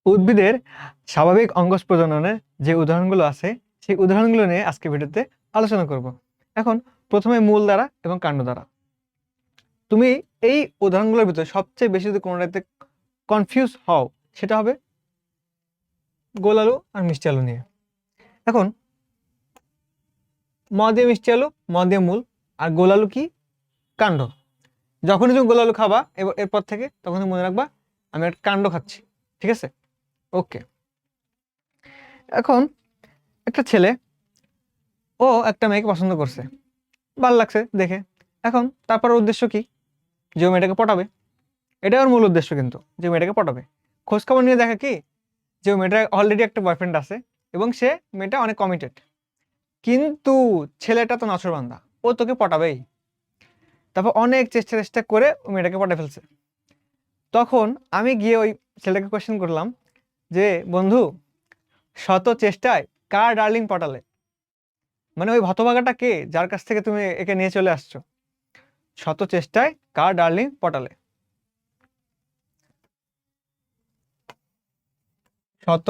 উদ্ভিদের স্বাভাবিক অঙ্গজ প্রজননের যে উদাহরণগুলো আছে সেই উদাহরণগুলো নিয়ে আজকে ভিডিওতে আলোচনা করব। এখন প্রথমে মূল দ্বারা এবং কাণ্ড দ্বারা। তুমি এই উদাহরণগুলোর ভিতরে সবচেয়ে বেশি যদি কোনোটাতে কনফিউজ হও সেটা হবে গোল আলু আর মিষ্টি আলু নিয়ে। এখন ম দিয়ে মিষ্টি আলু, ম দিয়ে মূল, আর গোল আলু কি? কাণ্ড। যখনই তুমি গোল আলু খাবা এরপর থেকে তখন তুমি মনে রাখবা আমি একটা কাণ্ড খাচ্ছি। ঠিক আছে? ওকে। এখন একটা ছেলে ও একটা মেয়েকে পছন্দ করছে, ভালো লাগছে দেখে। এখন তারপর উদ্দেশ্য কি? যে ও মেয়েটাকে পটাবে। এটাই ওর মূল উদ্দেশ্য, কিন্তু যে মেয়েটাকে পটাবে। খোঁজ খবর নিয়ে দেখা কি যে ও মেয়েটার অলরেডি একটা বয়ফ্রেন্ড আছে এবং সে মেয়েটা অনেক কমিটেড। কিন্তু ছেলেটা তো নাছোড়বান্দা, ও তোকে পটাবেই। তারপর অনেক চেষ্টা চেষ্টা করে ও মেয়েটাকে পটে ফেলছে। তখন আমি গিয়ে ওই ছেলেটাকে কোয়েশ্চেন করলাম যে বন্ধু, শত চেষ্টায় কার ডার্লিং পটালে? মানে ওই হতভাগাটা কে যার কাছ থেকে তুমি একে নিয়ে চলে আসছো? শত চেষ্টায় কার ডার্লিং পটালে? শত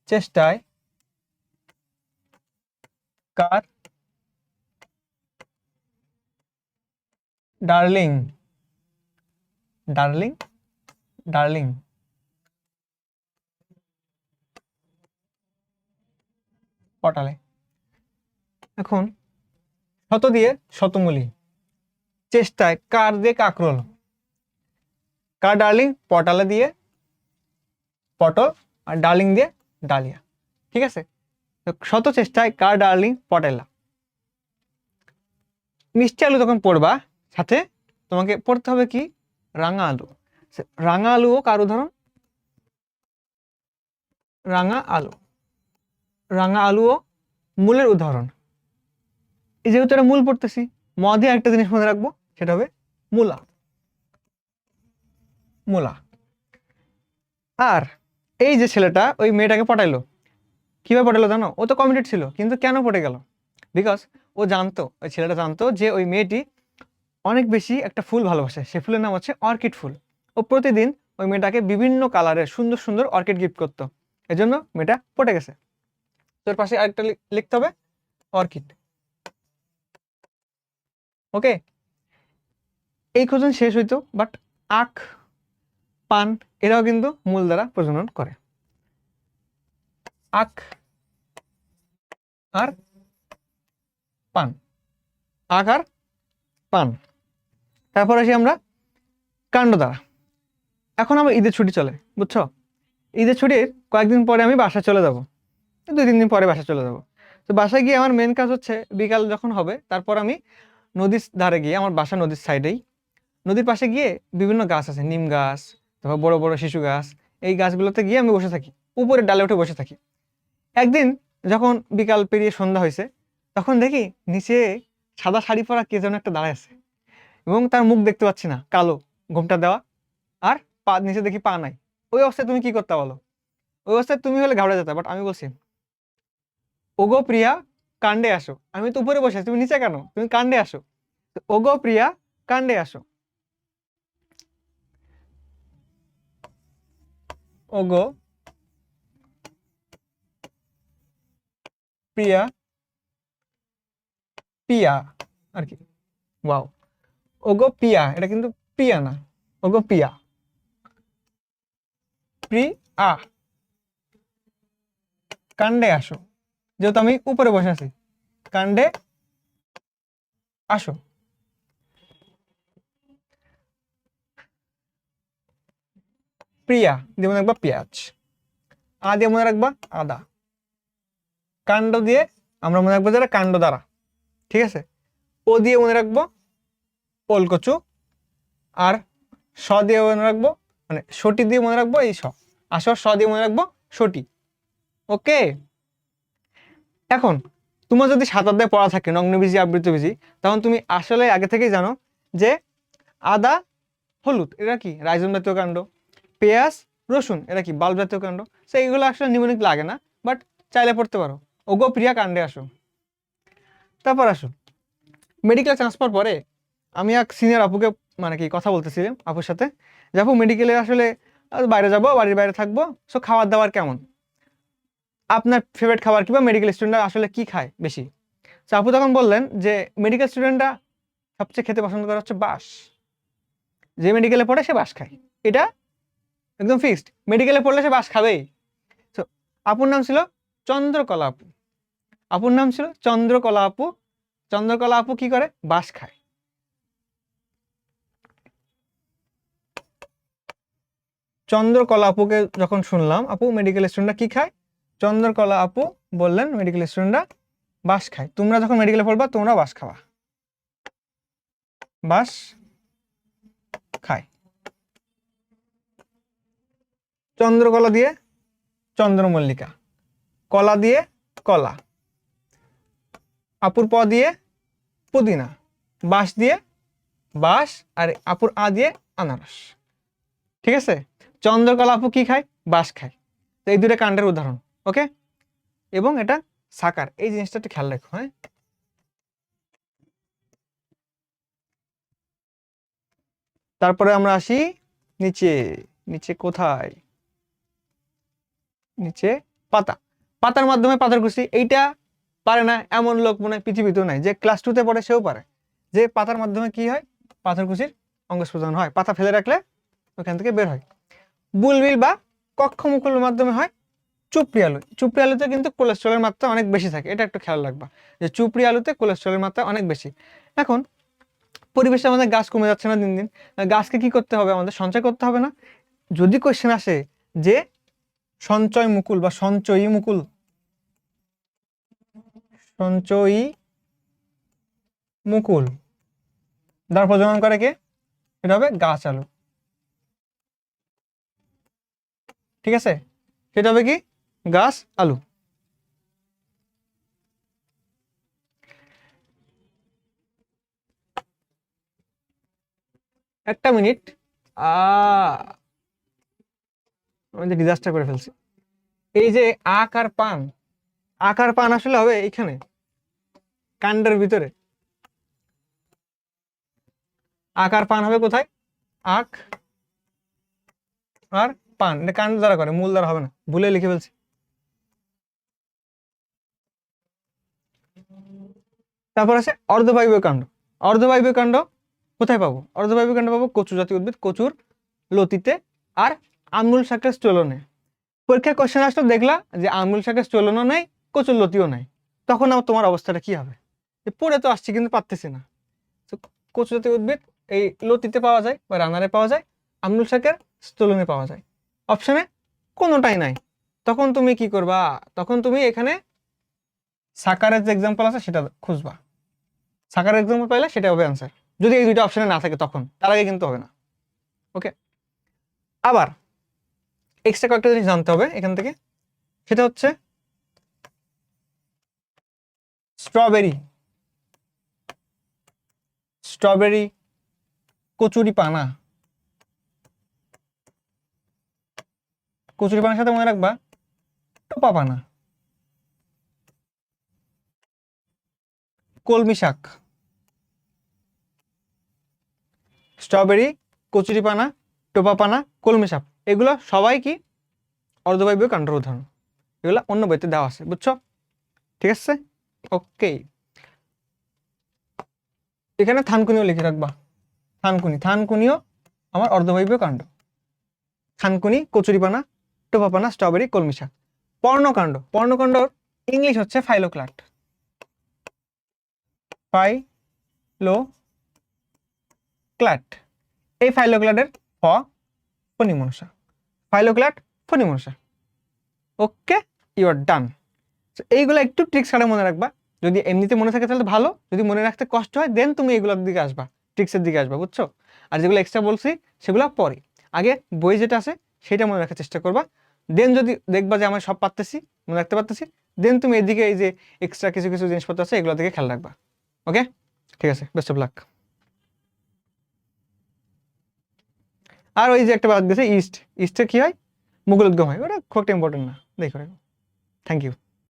চেষ্টায় কার ডার্লিং ডার্লিং ডার্লিং পটালে? এখন শত দিয়ে শতমূলী, চেষ্টায় কার দিয়ে কাকরোল, কার ডার্লিং পটালে দিয়ে পটল, আর ডার্লিং দিয়ে ডালিয়া। ঠিক আছে? তো শত চেষ্টায় কার ডার্লিং পটেলা। মিষ্টি আলু তখন পড়বা, সাথে তোমাকে পড়তে হবে কি? রাঙা আলু। রাঙা আলুও কার উদাহরণ? রাঙা আলু। রাঙা আলুও মূলের উদাহরণ। এই যেহেতু এটা মূল পড়তেছি, ম দিয়ে একটা জিনিস মনে রাখবো, সেটা হবে মূলা। মূলা। আর এই যে ছেলেটা ওই মেয়েটাকে পটাইলো, কিভাবে পটাইলো জানো? ও তো কমিটেড ছিল, কিন্তু কেন পটে গেল? বিকজ ও জানতো, ওই ছেলেটা জানতো যে ওই মেয়েটি অনেক বেশি একটা ফুল ভালোবাসে। সে ফুলের নাম হচ্ছে অর্কিড ফুল। ও প্রতিদিন ওই মেয়েটাকে বিভিন্ন কালারের সুন্দর সুন্দর অর্কিড গিফট করতো। এজন্য মেয়েটা পটে গেছে। তোর পাশে আরেকটা লিখতে হবে, অর্কিড। ওকে। এই কোশ্চেন শেষ হইতো, বাট আখ, পান এরাও কিন্তু মূল দ্বারা প্রজনন করে। আখ আর পান, আখ আর পান। তারপর আসি আমরা কাণ্ড দ্বারা। এখন আমার ঈদের ছুটি চলে, বুঝছো? ঈদের ছুটির কয়েকদিন পরে আমি বাসা চলে যাব, 2-3 দিন পরে বাসা চলে যাব। তো বাসায় গিয়ে আমার মেন কাজ হচ্ছে বিকাল যখন হবে তারপর আমি নদীর ধারে গিয়ে, আমার বাসা নদীর সাইডেই, নদীর পাশে গিয়ে বিভিন্ন গাছ আছে, নিম গাছ, তারপর বড় বড় শিশু গাছ, এই গাছগুলোতে গিয়ে আমি বসে থাকি, উপরে ডালে উঠে বসে থাকি। একদিন যখন বিকাল পেরিয়ে সন্ধ্যা হয়েছে, তখন দেখি নিচে সাদা শাড়ি পরা কে যেন একটা দাঁড়ায় আছে, এবং তার মুখ দেখতে পাচ্ছি না, কালো, ঘোমটা দেওয়া, আর পা নিচে দেখি পা নাই। ওই অবস্থায় তুমি কি করতে বলো? ওই অবস্থায় তুমি হলে ঘাবড়ে যেতে, বাট আমি বলছি ওগো প্রিয়া, কাণ্ডে আসো। আমি তো উপরে বসে আছি, তুমি নিচে কেন? তুমি কাণ্ডে আসো। ওগো প্রিয়া, কাণ্ডে আসো। ওগো প্রিয়া, পিয়া আর কি। ওয়াও। ওগো পিয়া, এটা কিন্তু প্রিয়া না, ওগো পিয়া, প্রিয়া, কাণ্ডে আসো। যেহেতু আমি উপরে বসে আছি, কাণ্ডে আসো। প্রিয়া দিয়ে মনে রাখবা পেঁয়াজ, আ দিয়ে মনে রাখবা আদা। কাণ্ড দিয়ে আমরা মনে রাখবো যারা কাণ্ড দ্বারা। ঠিক আছে? ও দিয়ে মনে রাখবো ওলকচু, আর স দিয়ে মনে রাখবো, মানে সটি দিয়ে মনে রাখবো এই আসর, স দিয়ে মনে রাখবো সটি। ওকে। এখন তোমার যদি 7 অধ্যায় পড়া থাকে নগ্নবীজি আবৃতবীজি, তখন তুমি আসলে আগে থেকেই জানো যে আদা, হলুদ এরা কি রাইজোম জাতীয় কাণ্ড, পেঁয়াজ, রসুন এরা কি বাল্ব জাতীয় কাণ্ড। সো এইগুলো আসলে নিউমোনিক লাগে না, বাট চাইলে পড়তে পারো। ওগো প্রিয়া, কাণ্ডে আসো। তারপর আসো মেডিকেল চান্স পাওয়ার পরে আমি এক সিনিয়র আপুকে মানে কি কথা বলতেছিলাম আপুর সাথে, যে আপু মেডিকেলে আসলে আর বাইরে যাব, বাড়ির বাইরে থাকবো, সো খাবার দাবার কেমন, আপনার ফেভারিট খাবার কি, বা মেডিকেল স্টুডেন্টরা আসলে কি খায় বেশি। তো আপু তখন বললেন যে মেডিকেল স্টুডেন্টরা সবচেয়ে খেতে পছন্দ করে হচ্ছে বাঁশ, যে মেডিকেলে পড়ে সে বাঁশ খায়, এটা একদম ফিক্সড, মেডিকেলে পড়লে সে বাঁশ খাবেই। তো আপুর নাম ছিল চন্দ্রকলা আপু, আপুর নাম ছিল চন্দ্রকলা আপু। চন্দ্রকলা আপু কি করে, বাঁশ খায়। চন্দ্রকলা আপুকে যখন শুনলাম আপু মেডিকেল স্টুডেন্টরা কি খায়, চন্দ্রকলা আপু বললেন মেডিকেল স্টুডেন্টরা বাঁশ খায়। তোমরা যখন মেডিকেলে পড়বা তোমরা বাঁশ খাওয়া, বাঁশ খায়। চন্দ্রকলা দিয়ে চন্দ্রমল্লিকা, কলা দিয়ে কলা, আপুর প দিয়ে পুদিনা, বাঁশ দিয়ে বাঁশ, আর আপুর আ দিয়ে আনারস। ঠিক আছে, চন্দ্রকলা আপু কি খায়, বাঁশ খায়। তো এই দুটো কাণ্ডের উদাহরণ। ওকে, এবং এটা সাকার, এই জিনিসটা একটু খেয়াল রাখো। হ্যাঁ, তারপরে আমরা আসি নিচে। নিচে কোথায়, নিচে পাতা। পাতার মাধ্যমে পাতার কুশি, এইটা পারে না এমন লোক মনে হয় পৃথিবীতেও নাই। যে ক্লাস 2 তে পড়ে সেও পারে, যে পাতার মাধ্যমে কি হয়, পাথর কুশির অঙ্কুশ প্রজনন হয়। পাতা ফেলে রাখলে ওখান থেকে বের হয়। বুলবিল বা কক্ষমুকুলের মাধ্যমে হয় চুপড়ি আলু। চুপড়ি আলুতে কিন্তু কোলেস্ট্রলের মাত্রা অনেক বেশি থাকে, এটা একটু খেয়াল রাখবা, যে চুপড়ি আলুতে কোলেস্ট্রলের মাত্রা অনেক বেশি। এখন পরিবেশে আমাদের গাছ কমে যাচ্ছে না দিন দিন, গাছকে কি করতে হবে, আমাদের সঞ্চয় করতে হবে না? যদি কোশ্চেন আসে যে সঞ্চয় মুকুল বা সঞ্চয়ী মুকুল, সঞ্চয়ী মুকুল দ্বারা প্রজনন করে কে, এটা হবে গাছ আলু। ঠিক আছে, সেটা হবে কি, গাছ আলু। একটা মিনিট, আমি ডিজাস্টার করে ফেলছি। এই যে আখ আর পান, আখ আর পান আসলে হবে এইখানে কাণ্ডের ভিতরে। আখ আর পান হবে কোথায়, আখ আর পান, এটা কাণ্ড দ্বারা করে, মূল দ্বারা হবে না, ভুলে লিখে ফেলছি। তারপর আছে অর্ধবায়বীয় কাণ্ড। অর্ধবায়বীয় কাণ্ড কোথায় পাবো, অর্ধবায়বীয় কাণ্ড পাবো কচু জাতীয় উদ্ভিদ, কচুর লতিতে আর আমূল শাকের স্টোলনে। পরীক্ষায় কোশ্চেন আসলে দেখলা যে আমূল শাকের স্টোলনও নাই, কচুর লতিও নাই, তখন আবার তোমার অবস্থাটা কি হবে, যে পড়ে তো আসছি কিন্তু পারতেছি না। কচু জাতীয় উদ্ভিদ এই লতিতে পাওয়া যায় বা রানারে পাওয়া যায়, আমূল শাকের স্টোলনে পাওয়া যায়, অপশনে কোনোটাই নাই। তখন তুমি কি করবা, তখন তুমি এখানে সাকারের যে এক্সাম্পল আছে সেটা খুঁজবা, সাকারের এক্সাম্পল পাইলে সেটা হবে অ্যান্সার, যদি এই দুইটা অপশনে না থাকে তখন, তার আগে কিন্তু হবে না। ওকে, আবার এক্সট্রা কয়েকটা জিনিস জানতে হবে এখান থেকে, সেটা হচ্ছে স্ট্রবেরি, স্ট্রবেরি, কচুরি পানা, কচুরি পানার সাথে মনে রাখবা টোপা পানা, কলমি শাক, স্ট্রবেরি, কচুরি পানা, টোপা পানা, কলমি শাক, এগুলো সবাই কি অর্ধবায়বীয় কাণ্ডের উদাহরণ, এগুলো অন্য বইতে দেওয়া আছে, বুঝছো? ঠিক আছে, ওকে। এখানে থানকুনিও লিখে রাখবা, থানকুনি, থানকুনিও আমার অর্ধবায়বীয় কাণ্ড। থানকুনি, কচুরিপানা, টোপাপানা, স্ট্রবেরি, কলমি শাক। পর্ণকাণ্ড, পর্ণকাণ্ডর ইংলিশ হচ্ছে ফাইলোক্লাট, ফাইলোক্লাট। এই ফাইলোক্লাটের ফ ফণিমনসা, ফাইলোক্লাট ফণিমনসা। ওকে, ইউ আর ডান। এইগুলো একটু ট্রিক্স কাটে মনে রাখবা, যদি এমনিতে মনে থাকে তাহলে ভালো, যদি মনে রাখতে কষ্ট হয় দেন তুমি এগুলোর দিকে আসবা, ট্রিক্সের দিকে আসবা, বুঝছো? আর যেগুলো এক্সট্রা বলছি সেগুলো পরে, আগে বই যেটা আছে সেটা মনে রাখার চেষ্টা করবা, দেন যদি দেখবা যে আমি সব পারতেছি, মনে রাখতে পারতেছি, দেন তুমি এদিকে এই যে এক্সট্রা কিছু কিছু জিনিসপত্র আছে এগুলো দিকে খেয়াল রাখবা। ওকে, ঠিক আছে, বেস্ট অফ লাক। আর ওই যে একটা বাদ গেছে ইস্ট, ইস্টে কি হয়, মুঘল উদ্গম হয়, ওটা খুব একটা ইম্পর্টেন্ট না, দেখো। Thank you.